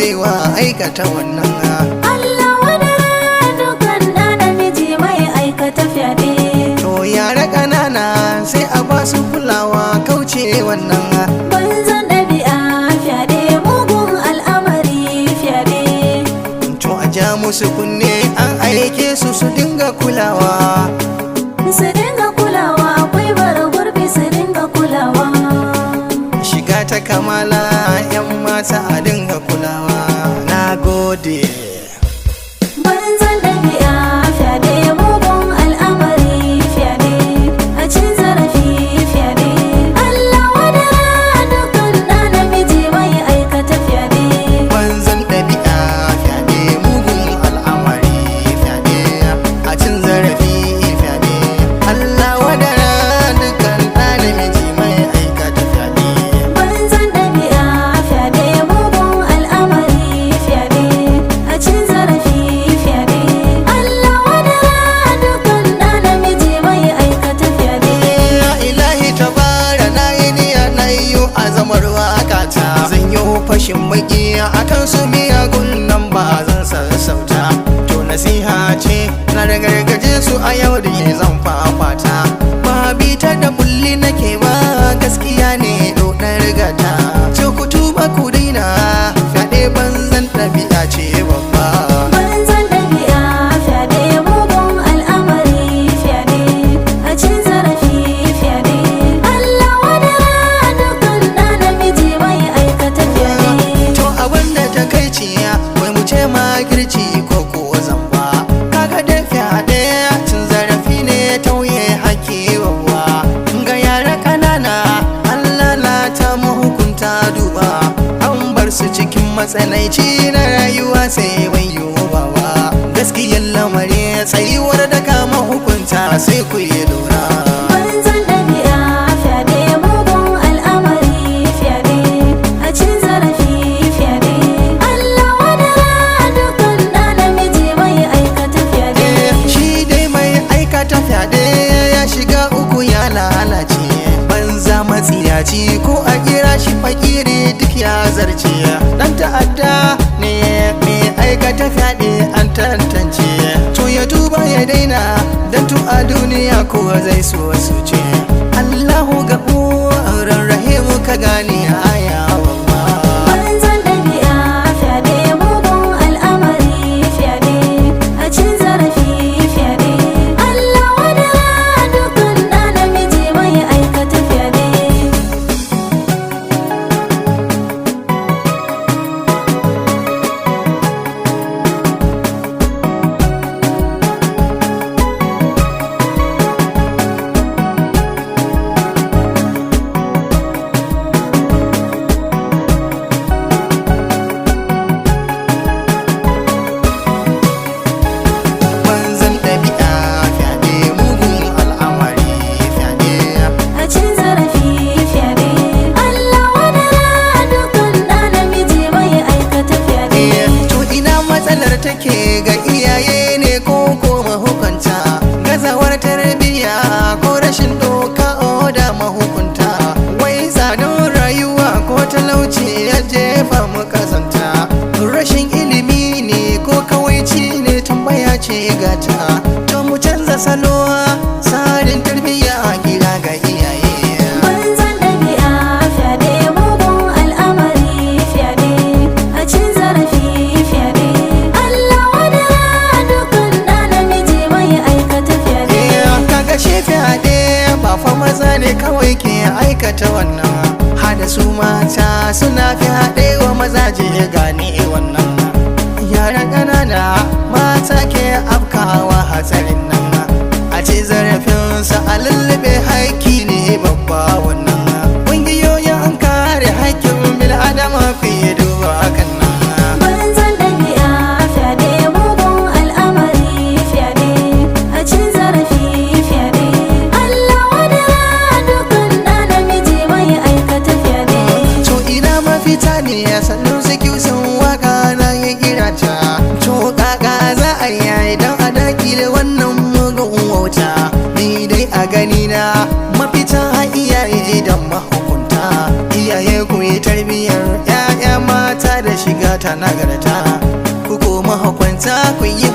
gujewa aikata wannan. Allah wadara dukkan ɗa namiji mai aikata fyaɗe. To yara ƙanana sai a ba su kulawa kauce wannan. Banzan ɗabi'a fyaɗe mugun al'amari fyaɗe. To a ja musu kunne an aike su su dinga kulawa. Su dinga kulawa akwai bara gurbi su dinga kulawa. Shiga ta kamala 'yan mata a dinga kulawa. Na gode. Banzan ɗabi'a fyaɗe mugun al'amari fyaɗe. A cin zarafi fyaɗe. Allah wadara dukkan ɗa namiji mai aikata fyaɗe. Banzan ɗabi'a fyaɗe mugun al'amari fyaɗe a cin zarafi fyaɗe. Allah wadara dukkan ɗa namiji mai aikata fyaɗe. Banzan ɗabi'a fyaɗe mugun al'amari fyaɗe. A cin zarafi fyaɗe. Allah wadara dukkan ɗa namiji mai aikata fyaɗe. Ya ilahi tabara na yi niyya na yi azamar wakata. Zan yi fashin baki akan su miyagun nan ba zan sassauta. To nasiha ce na da gargaje su a yau da zan fafata. Ba bita da bulli nake ba gaskiya ne ɗoɗar rigata. Ce ku tuba ku daina fyaɗe banzan ɗabi'a ce babba. Banzan ɗabi'a fyaɗe mugun al'amari fyaɗe. A cin zarafi fyaɗe. Allah wadara dukkan ɗa namiji mai aikata fyaɗe. To abinda ta kai ciya wai mu ce makirci ko kuwa zamba. Kaga da fyaɗe cin zarafi ne tauye haƙƙi wawa. Ga yara ƙanana an lalata mahukunta duba. An bar su cikin matsanaici na rayuwa sai bai bawa. Gaskiyar lamari tsayuwar da kama hukunta sai ku yi lura. Banzan ɗabi'a fyaɗe mugun al'amari fyaɗe. A cin zarafi fyaɗe. Allah wadara dukkan ɗa namiji mai aikata fyaɗe. Shi dai mai aikata fyaɗe ya shiga uku ya lalace. Banza matsiyaci ko a kira shi fakiri duk ya zarce. Dan ta'adda ne mai aikata fyaɗe an tantance. To ya tuba ya daina dan a duniya ko zai so su ce. Allahu gafuran rahimu ka gane aya babba. Banzan ɗabi'a fyaɗe mugun al'amari fyaɗe. A cin zarafi fyaɗe. Allah wadara dukkan ɗa namiji mai aikata fyaɗe. Banzan ɗabi'a fyaɗe mugun al'amari fyaɗe. A cin zarafi fyaɗe. Allah wadara dukkan ɗa namiji mai aikata fyaɗe. To ina matsalar take ga iyaye ne ko mahukunta. Gazawar tarbiyya ko rashin doka da mahukunta. Wai tsadar rayuwa ko talauci ya jefa mu kasanta. Rashin ilimi ne ko kawaici ne tambaya ce gata. To mu canza salo tsarin tarbiyya gida ga iyaye. Banzan ɗabi'a fyaɗe mugun al'amari fyaɗe. A cin zarafi fyaɗe. Allah wadara dukkan ɗa namiji mai aikata fyaɗe. Kaga shi fyaɗe ba fa maza ne kawai ke aikata wannan. Hada su mata suna fyaɗe wa mazaje gane wannan. Yara ƙanana mata ke afkawa hatsarin nan. A ce zarafinsa a lullube haƙƙi ne babba wannan. Ƙungiyoyin kare haƙƙin bil'adama ku yi duba hakan nan. Banzan ɗabi'a fyaɗe mugun al'amari fyaɗe. A cin zarafi fyaɗe. Allah wadara dukkan ɗa namiji mai aikata fyaɗe. To ina mafita ne ya sannu sun waka na ya kira ta. To kaka za a yi don a dakile wannan mugun wauta. Ni dai a gani na mafita iyaye da mahukunta. Iyaye ku yi tarbiyyar 'ya'ya mata da shiga ta nagarta ku koma hukunta ku yi